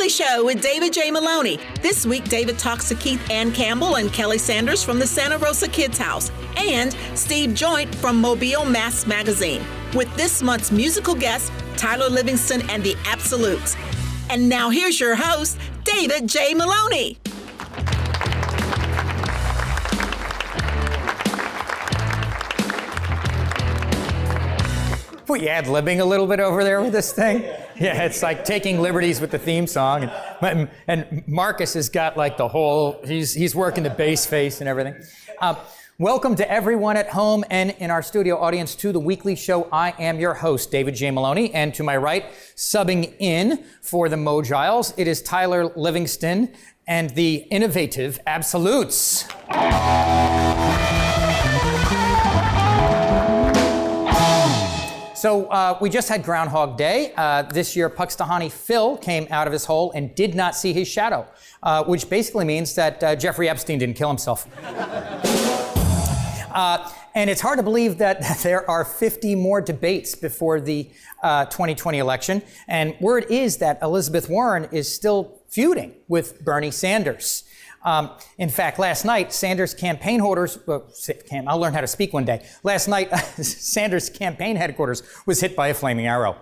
Weekly Show with David J. Maloney. This week, David talks to Keith Ann Campbell and Kelley Sanders from the Santa Rosa Kids House and Steve Joynt from Mobile Mass Magazine with this month's musical guest, Tyler Livingston and the Absolutes. And now here's your host, David J. Maloney. Were you ad-libbing a little bit over there with this thing? Yeah, it's like taking liberties with the theme song. And Marcus has got like the whole, he's working the bass face and everything. Welcome to everyone at home and in our studio audience to The Weekly Show. I am your host, David J. Maloney, and to my right, subbing in for the Mogiles, it is Tyler Livingston and the innovative Absolutes. So we just had Groundhog Day. This year, Puxtahani Phil came out of his hole and did not see his shadow, which basically means that Jeffrey Epstein didn't kill himself. And it's hard to believe that there are 50 more debates before the 2020 election. And word is that Elizabeth Warren is still feuding with Bernie Sanders. In fact, last night, Sanders campaign holders, I'll learn how to speak one day. Last night, Sanders campaign headquarters was hit by a flaming arrow.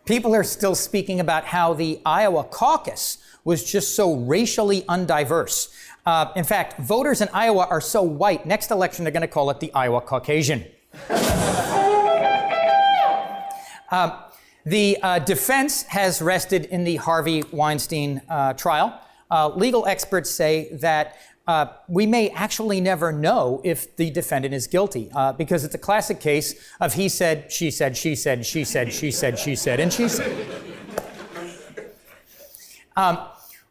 People are still speaking about how the Iowa caucus was just so racially undiverse. In fact, voters in Iowa are so white, next election they're going to call it the Iowa Caucasian. The defense has rested in the Harvey Weinstein trial. Legal experts say that we may actually never know if the defendant is guilty because it's a classic case of he said, she said, she said, she said, she said, she said, and she said.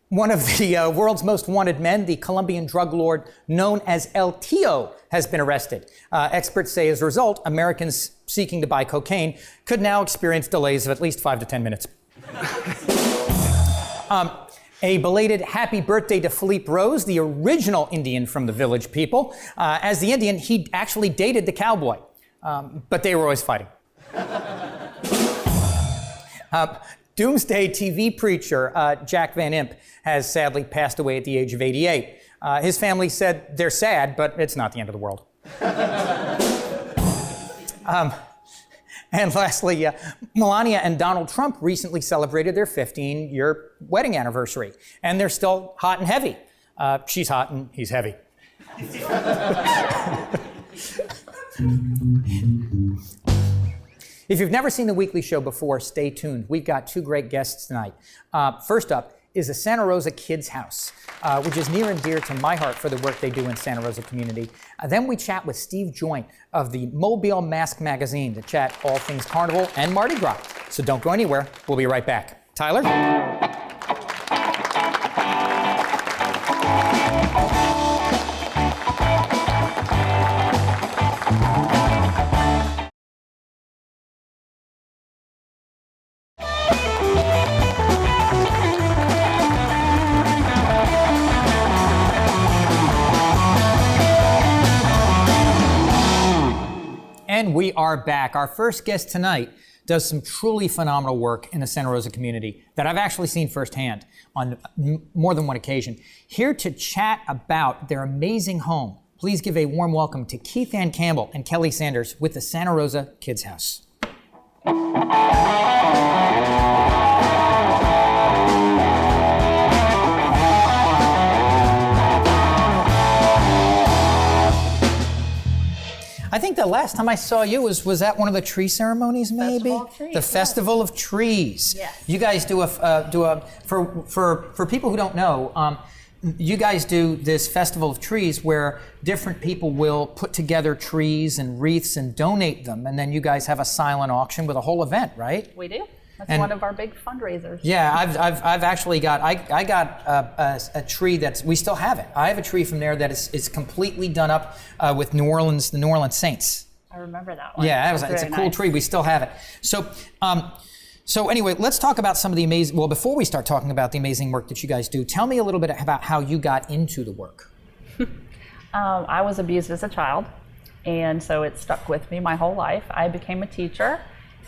One of the world's most wanted men, the Colombian drug lord known as El Tio, has been arrested. Experts say as a result, Americans seeking to buy cocaine could now experience delays of at least 5 to 10 minutes. A belated happy birthday to Philippe Rose, the original Indian from the Village People. As the Indian, he actually dated the cowboy, but they were always fighting. Doomsday TV preacher Jack Van Impe has sadly passed away at the age of 88. His family said they're sad, but it's not the end of the world. And lastly, Melania and Donald Trump recently celebrated their 15-year wedding anniversary, and they're still hot and heavy. She's hot and he's heavy. If you've never seen The Weekly Show before, stay tuned. We've got two great guests tonight. First up is the Santa Rosa Kids House, which is near and dear to my heart for the work they do in Santa Rosa community. Then we chat with Steve Joynt of the Mobile Mass Magazine to chat all things Carnival and Mardi Gras. So don't go anywhere. We'll be right back. Tyler? And we are back. Our first guest tonight does some truly phenomenal work in the Santa Rosa community that I've actually seen firsthand on more than one occasion. Here to chat about their amazing home, please give a warm welcome to Keith Ann Campbell and Kelley Sanders with the Santa Rosa Kids House. I think the last time I saw you was at one of the tree ceremonies, maybe? The Festival of Trees. Yes. You guys do for people who don't know, you guys do this Festival of Trees where different people will put together trees and wreaths and donate them, and then you guys have a silent auction with a whole event, right? We do. That's one of our big fundraisers. Yeah, I've actually got I got a tree that's, we still have it. I have a tree from there that is completely done up with the New Orleans Saints. I remember that one. Yeah, it's a cool tree. We still have it. So anyway, let's talk about some of the amazing. Well, before we start talking about the amazing work that you guys do, tell me a little bit about how you got into the work. I was abused as a child, and so it stuck with me my whole life. I became a teacher.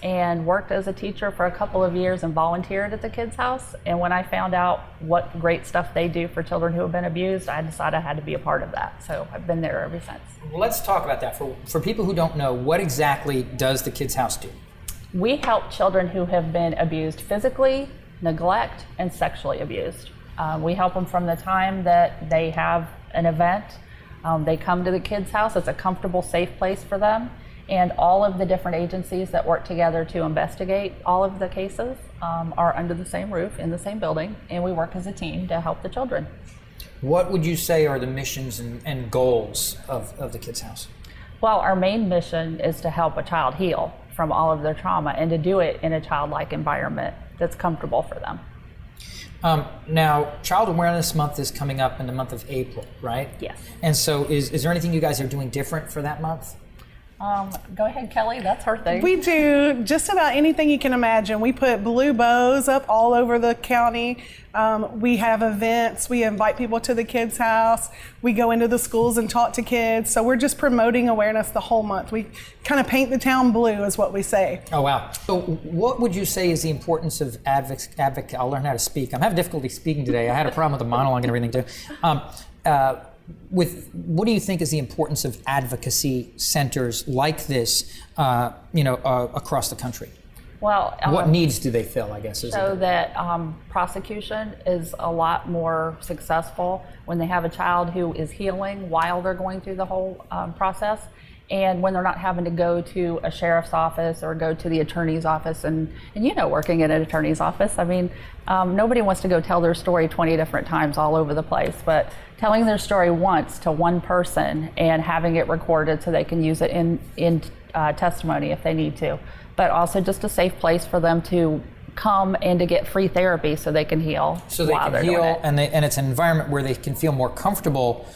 and worked as a teacher for a couple of years and volunteered at the Kids House. And when I found out what great stuff they do for children who have been abused, I decided I had to be a part of that. So I've been there ever since. Well, let's talk about that. For people who don't know, what exactly does the Kids House do? We help children who have been abused physically, neglect, and sexually abused. We help them from the time that they have an event. They come to the Kids House. It's a comfortable, safe place for them. And all of the different agencies that work together to investigate all of the cases are under the same roof in the same building, and we work as a team to help the children. What would you say are the missions and goals of the Kids House? Well, our main mission is to help a child heal from all of their trauma and to do it in a childlike environment that's comfortable for them. Now, Child Awareness Month is coming up in the month of April, right? Yes. And so is there anything you guys are doing different for that month? Go ahead, Kelly, that's her thing. We do just about anything you can imagine. We put blue bows up all over the county. We have events. We invite people to the Kids House. We go into the schools and talk to kids. So we're just promoting awareness the whole month. We kind of paint the town blue is what we say. Oh, wow. So what would you say is the importance of advocate? I'll learn how to speak. I'm having difficulty speaking today. I had a problem with the monologue and everything too. What do you think is the importance of advocacy centers like this, across the country? Well, what needs do they fill, I guess? So that prosecution is a lot more successful when they have a child who is healing while they're going through the whole process, and when they're not having to go to a sheriff's office or go to the attorney's office. And working in an attorney's office, I mean, nobody wants to go tell their story 20 different times all over the place, but telling their story once to one person and having it recorded so they can use it in testimony if they need to, but also just a safe place for them to come and to get free therapy so they can heal. So they can heal, and it's an environment where they can feel more comfortable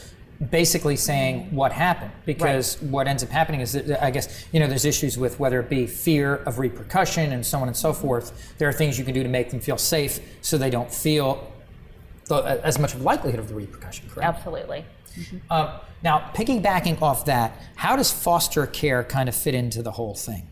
basically saying what happened, because right. What ends up happening is that, I guess, there's issues with whether it be fear of repercussion and so on and so forth. There are things you can do to make them feel safe so they don't feel as much of likelihood of the repercussion, correct? Absolutely. Mm-hmm. Now, piggybacking off that, how does foster care kind of fit into the whole thing?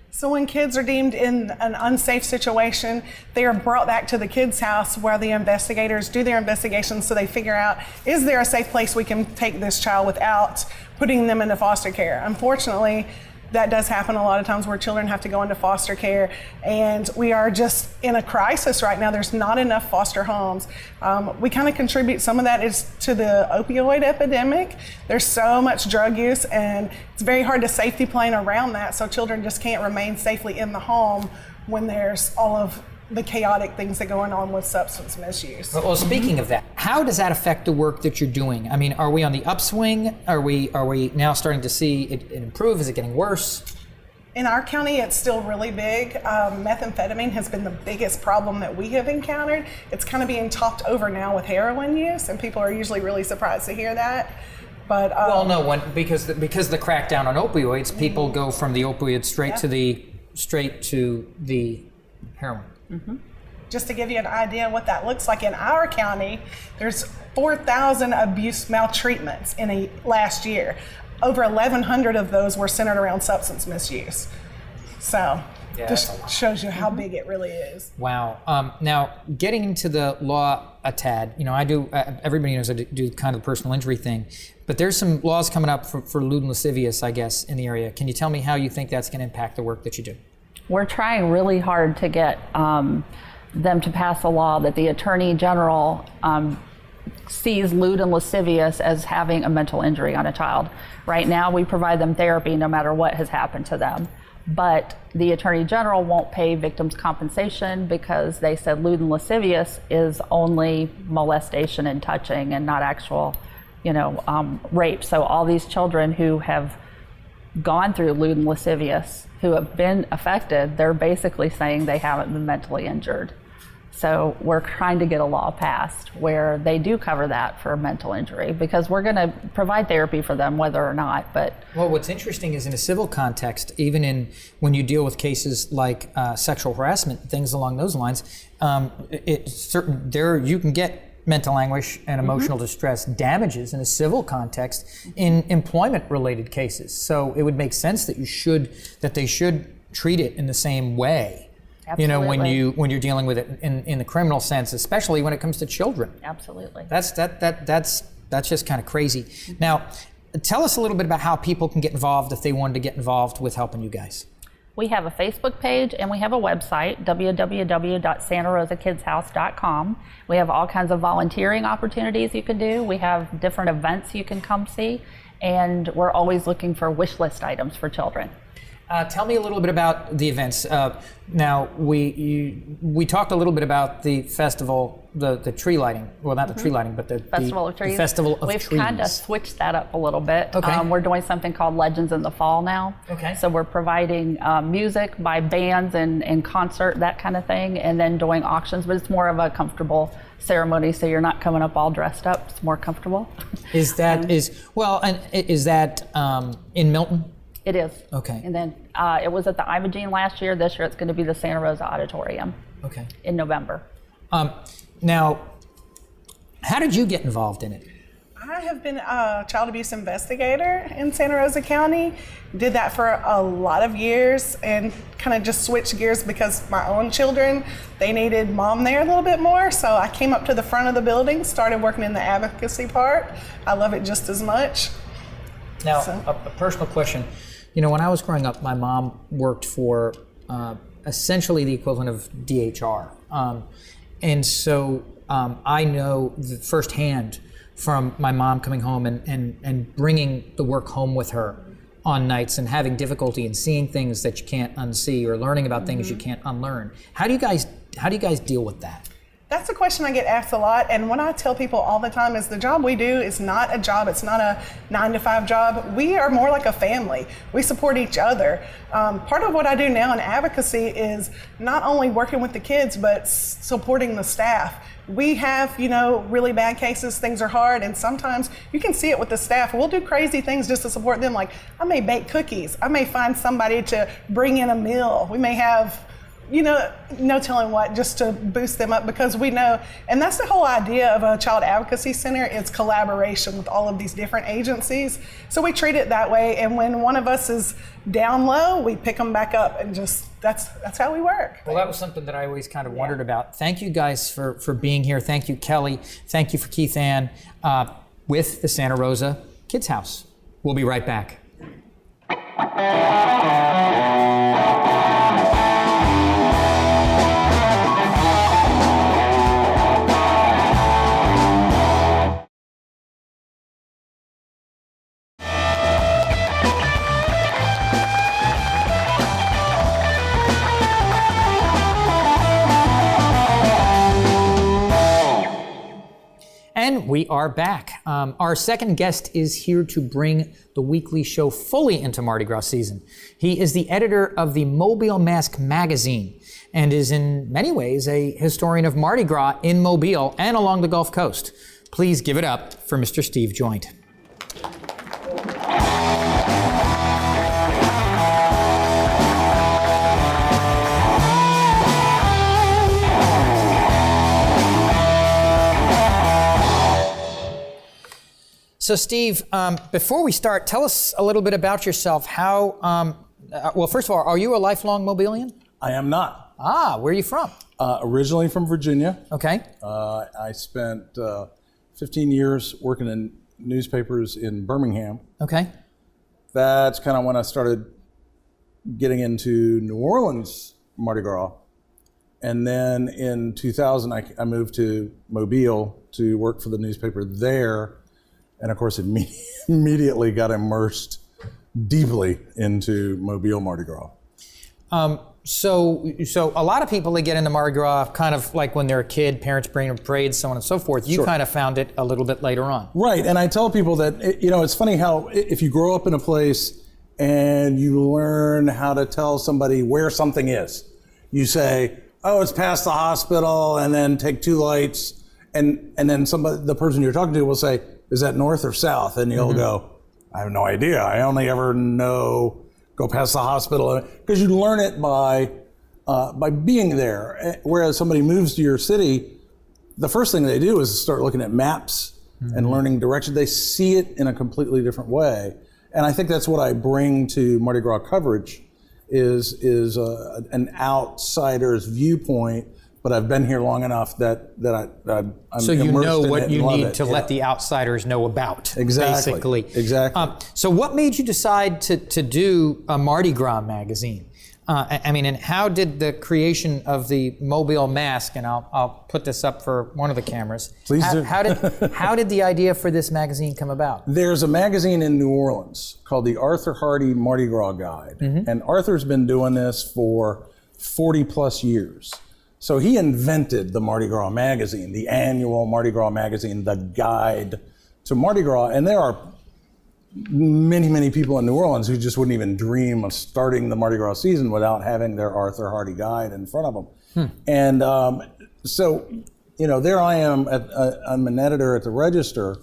So when kids are deemed in an unsafe situation, they are brought back to the Kids House where the investigators do their investigations so they figure out, is there a safe place we can take this child without putting them into foster care? Unfortunately, that does happen a lot of times where children have to go into foster care, and we are just in a crisis right now. There's not enough foster homes. We kind of contribute, some of that is to the opioid epidemic. There's so much drug use, and it's very hard to safety plan around that, so children just can't remain safely in the home when there's all of the chaotic things that are going on with substance misuse. Well, speaking of that, how does that affect the work that you're doing? I mean, are we on the upswing? Are we now starting to see it improve? Is it getting worse? In our county, it's still really big. Methamphetamine has been the biggest problem that we have encountered. It's kind of being topped over now with heroin use, and people are usually really surprised to hear that. But because the crackdown on opioids, people go from the opioids straight to the heroin. Mm-hmm. Just to give you an idea of what that looks like in our county, there's 4,000 abuse maltreatments in last year. Over 1,100 of those were centered around substance misuse. So just shows you how big it really is. Wow. Now, getting into the law a tad, I do, everybody knows I do kind of the personal injury thing, but there's some laws coming up for lewd and lascivious, I guess, in the area. Can you tell me how you think that's going to impact the work that you do? We're trying really hard to get them to pass a law that the Attorney General sees lewd and lascivious as having a mental injury on a child. Right now, we provide them therapy no matter what has happened to them. But the Attorney General won't pay victims compensation because they said lewd and lascivious is only molestation and touching and not actual, rape. So all these children who have gone through lewd and lascivious, who have been affected, they're basically saying they haven't been mentally injured. So we're trying to get a law passed where they do cover that for mental injury, because we're going to provide therapy for them whether or not. But well, what's interesting is in a civil context, even when you deal with cases like sexual harassment, things along those lines, you can get mental anguish and emotional distress damages in a civil context in employment-related cases. So it would make sense that they should treat it in the same way. Absolutely. You know, when you're dealing with it in the criminal sense, especially when it comes to children. Absolutely. That's just kind of crazy. Now, tell us a little bit about how people can get involved if they wanted to get involved with helping you guys. We have a Facebook page and we have a website, www.santarosakidshouse.com. We have all kinds of volunteering opportunities you can do. We have different events you can come see, and we're always looking for wish list items for children. Tell me a little bit about the events. Now, we talked a little bit about the festival, the tree lighting. Well, not the tree lighting, but the Festival of Trees. The Festival of We've Trees. kind of switched that up a little bit. Okay. We're doing something called Legends in the Fall now. Okay. So we're providing music by bands and concert, that kind of thing, and then doing auctions, but it's more of a comfortable ceremony, so you're not coming up all dressed up. It's more comfortable. Is that in Milton? It is. Okay. And then it was at the Imogene last year. This year it's going to be the Santa Rosa Auditorium. Okay. In November. Now, how did you get involved in it? I have been a child abuse investigator in Santa Rosa County. Did that for a lot of years and kind of just switched gears because my own children, they needed mom there a little bit more. So I came up to the front of the building, started working in the advocacy part. I love it just as much. Now, a personal question. You know, when I was growing up, my mom worked for essentially the equivalent of DHR. And so I know firsthand from my mom coming home and bringing the work home with her on nights and having difficulty in seeing things that you can't unsee or learning about things you can't unlearn. How do you guys deal with that? That's a question I get asked a lot, and what I tell people all the time is the job we do is not a job. It's not a 9-to-5 job. We are more like a family. We support each other. Part of what I do now in advocacy is not only working with the kids, but supporting the staff. We have, really bad cases, things are hard, and sometimes you can see it with the staff. We'll do crazy things just to support them, like I may bake cookies. I may find somebody to bring in a meal. We may have no telling what, just to boost them up, because we know, and that's the whole idea of a child advocacy center. It's collaboration with all of these different agencies. So we treat it that way, and when one of us is down low, we pick them back up, and just that's how we work. Well, that was something that I always kind of wondered about. Thank you guys for being here. Thank you, Kelley. Thank you for Keith Ann with the Santa Rosa Kids House. We'll be right back. And we are back. Our second guest is here to bring the weekly show fully into Mardi Gras season. He is the editor of the Mobile Mask magazine and is in many ways a historian of Mardi Gras in Mobile and along the Gulf Coast. Please give it up for Mr. Steve Joynt. So Steve, before we start, tell us a little bit about yourself. Well, first of all, are you a lifelong Mobilian? I am not. Where are you from? Originally from Virginia. Okay. I spent 15 years working in newspapers in Birmingham. Okay. That's kind of when I started getting into New Orleans Mardi Gras. And then in 2000, I moved to Mobile to work for the newspaper there. And of course, immediately got immersed deeply into Mobile Mardi Gras. So a lot of people, they get into Mardi Gras kind of like when they're a kid, parents bring them parades, so on and so forth. You kind of found it a little bit later on. Right, and I tell people that, it's funny how if you grow up in a place and you learn how to tell somebody where something is, you say, oh, it's past the hospital, and then take 2 lights, and then the person you're talking to will say, is that north or south? And you'll go, I have no idea. I only ever go past the hospital, because you learn it by being there. Whereas somebody moves to your city, the first thing they do is start looking at maps and learning direction. They see it in a completely different way. And I think that's what I bring to Mardi Gras coverage, is an outsider's viewpoint, but I've been here long enough that I'm so you immersed know in what it you and love need it. to let the outsiders know about. Exactly. Basically. Exactly. So what made you decide to do a Mardi Gras magazine? I mean, and how did the creation of the Mobile mask, and I'll put this up for one of the cameras. Please do. How did the idea for this magazine come about? There's a magazine in New Orleans called the Arthur Hardy Mardi Gras Guide. And Arthur's been doing this for 40 plus years. So he invented the Mardi Gras magazine, the annual Mardi Gras magazine, the guide to Mardi Gras. And there are many, many people in New Orleans who just wouldn't even dream of starting the Mardi Gras season without having their Arthur Hardy guide in front of them. And so, there I am, I'm an editor at the Register,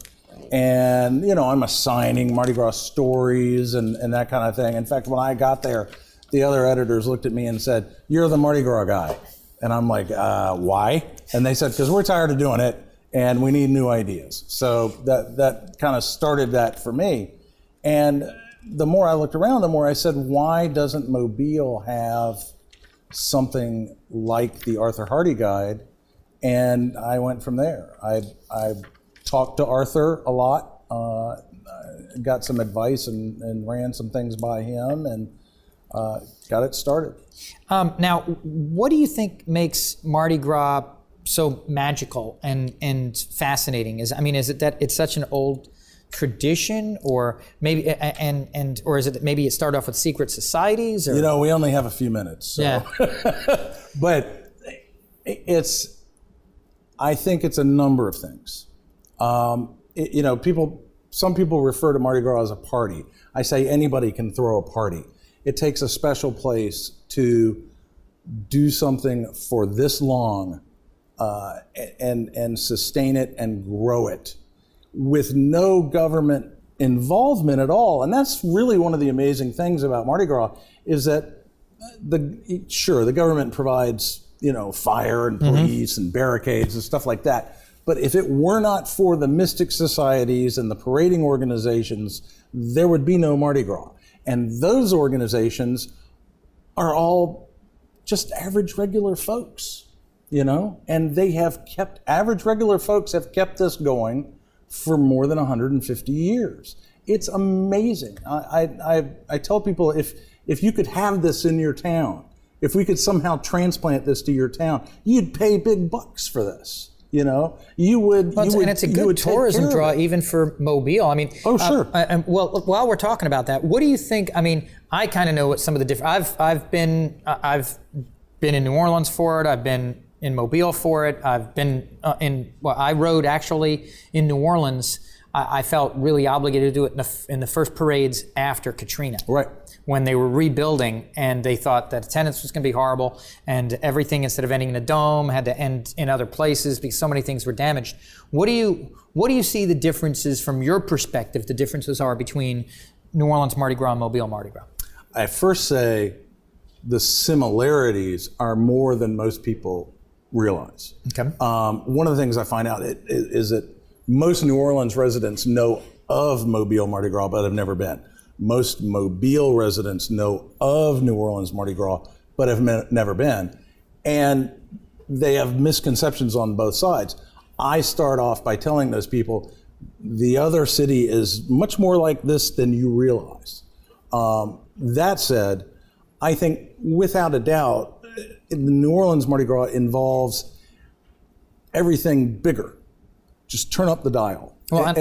and, I'm assigning Mardi Gras stories and that kind of thing. In fact, when I got there, the other editors looked at me and said, "You're the Mardi Gras guy." And I'm like, why? And they said, because we're tired of doing it and we need new ideas. So that kind of started that for me. And the more I looked around, the more I said, why doesn't Mobile have something like the Arthur Hardy Guide? And I went from there. I talked to Arthur a lot, got some advice and ran some things by him, and got it started. Now, what do you think makes Mardi Gras so magical and fascinating? Is it that it's such an old tradition, or maybe or is it that maybe it started off with secret societies? Or? We only have a few minutes. So. Yeah. But I think it's a number of things. Some people refer to Mardi Gras as a party. I say anybody can throw a party. It takes a special place to do something for this long and sustain it and grow it with no government involvement at all. And that's really one of the amazing things about Mardi Gras is that the government provides, fire and police and barricades and stuff like that. But if it were not for the mystic societies and the parading organizations, there would be no Mardi Gras. And those organizations are all just average, regular folks, and average, regular folks have kept this going for more than 150 years. It's amazing. I tell people, if you could have this in your town, if we could somehow transplant this to your town, you'd pay big bucks for this. You would. And it's a good tourism draw, even for Mobile. Oh, sure. Well, while we're talking about that, what do you think? I kind of know what some of the different. I've been in New Orleans for it. I've been in Mobile for it. I've been I rode actually in New Orleans. I felt really obligated to do it in the first parades after Katrina. Right. When they were rebuilding, and they thought that attendance was going to be horrible, and everything, instead of ending in a dome, had to end in other places because so many things were damaged. What do you see the differences from your perspective? The differences are between New Orleans Mardi Gras and Mobile Mardi Gras. I first say the similarities are more than most people realize. Okay. One of the things I find out is that most New Orleans residents know of Mobile Mardi Gras but have never been. Most Mobile residents know of New Orleans Mardi Gras, but have never been. And they have misconceptions on both sides. I start off by telling those people, the other city is much more like this than you realize. That said, I think without a doubt, the New Orleans Mardi Gras involves everything bigger. Just turn up the dial. Well,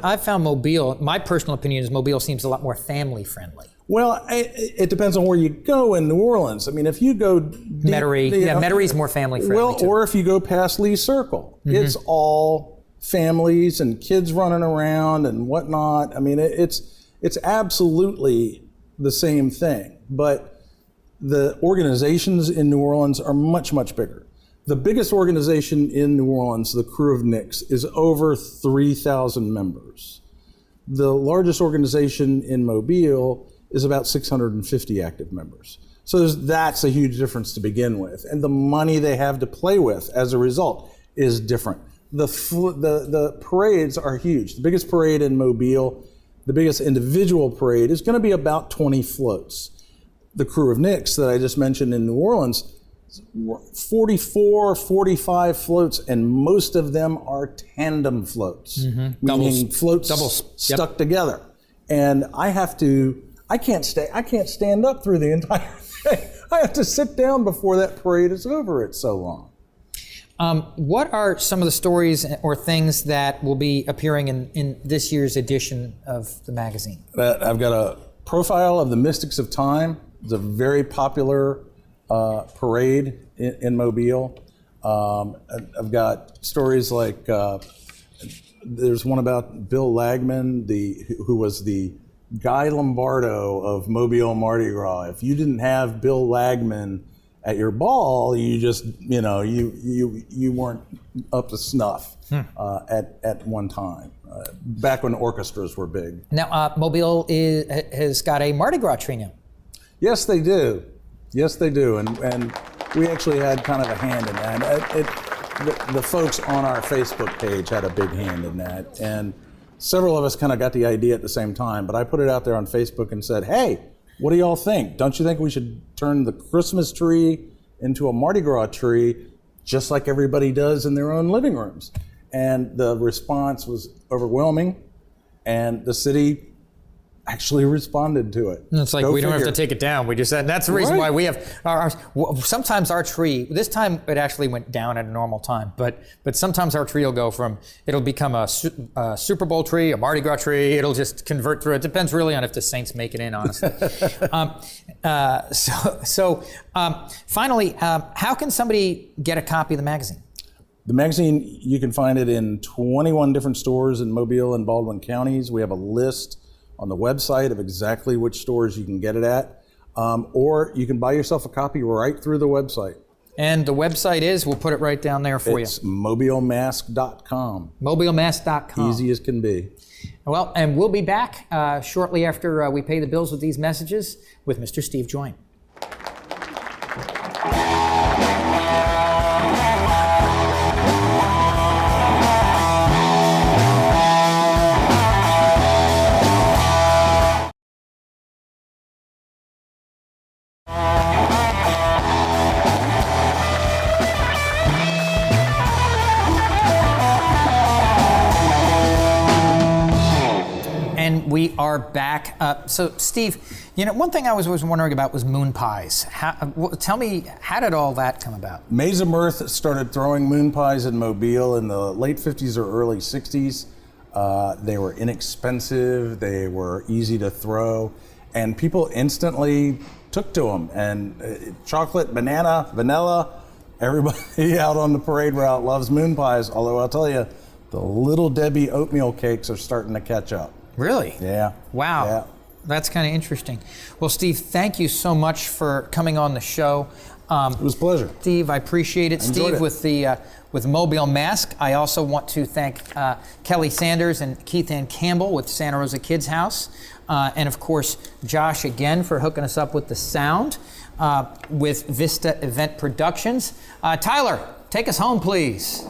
I've found Mobile, my personal opinion is Mobile seems a lot more family friendly. Well, it depends on where you go in New Orleans. If you go... Metairie, Metairie's more family friendly. Well, too. Or if you go past Lee Circle, it's all families and kids running around and whatnot. It's absolutely the same thing. But the organizations in New Orleans are much, much bigger. The biggest organization in New Orleans, the Crew of Nicks, is over 3,000 members. The largest organization in Mobile is about 650 active members. So that's a huge difference to begin with. And the money they have to play with as a result is different. The parades are huge. The biggest parade in Mobile, the biggest individual parade, is going to be about 20 floats. the crew of Knicks that I just mentioned in New Orleans, 44, 45 floats, and most of them are tandem floats, meaning floats stuck together. And I can't stand up through the entire thing. I have to sit down before that parade is over. It's so long. What are some of the stories or things that will be appearing in this year's edition of the magazine? I've got a profile of the Mystics of Time. It's a very popular parade in Mobile. I've got stories like there's one about Bill Lagman, who was the Guy Lombardo of Mobile Mardi Gras. If you didn't have Bill Lagman at your ball, you just you weren't up to snuff at one time. Back when orchestras were big. Now, Mobile has got a Mardi Gras tree now. Yes, they do. Yes, they do. And we actually had kind of a hand in that. The folks on our Facebook page had a big hand in that. And several of us kind of got the idea at the same time. But I put it out there on Facebook and said, hey, what do y'all think? Don't you think we should turn the Christmas tree into a Mardi Gras tree just like everybody does in their own living rooms? And the response was overwhelming. And the city actually responded to it. It's like, we don't have to take it down. We just said, that's the reason why we have sometimes our tree, this time it actually went down at a normal time, but sometimes our tree will go from, it'll become a Super Bowl tree, a Mardi Gras tree, it'll just convert through. It depends really on if the Saints make it in, honestly. Finally, how can somebody get a copy of the magazine? The magazine, you can find it in 21 different stores in Mobile and Baldwin counties. We have a list on the website of exactly which stores you can get it at, or you can buy yourself a copy right through the website. And the website is, we'll put it right down there for you. It's mobilemask.com. Mobilemask.com. Easy as can be. Well, and we'll be back shortly after we pay the bills with these messages with Mr. Steve Joynt. We are back. So, Steve, one thing I was always wondering about was moon pies. Tell me, how did all that come about? Maize of Mirth started throwing moon pies in Mobile in the late 50s or early 60s. They were inexpensive, they were easy to throw, and people instantly took to them. And chocolate, banana, vanilla, everybody out on the parade route loves moon pies, although I'll tell you, the Little Debbie oatmeal cakes are starting to catch up. Really? Yeah. Wow. Yeah. That's kind of interesting. Well, Steve, thank you so much for coming on the show. It was a pleasure. Steve, I appreciate it. Steve, with Mobile Mask. I also want to thank Kelly Sanders and Keith Ann Campbell with Santa Rosa Kids House. And of course, Josh again for hooking us up with the sound with Vista Event Productions. Tyler, take us home, please.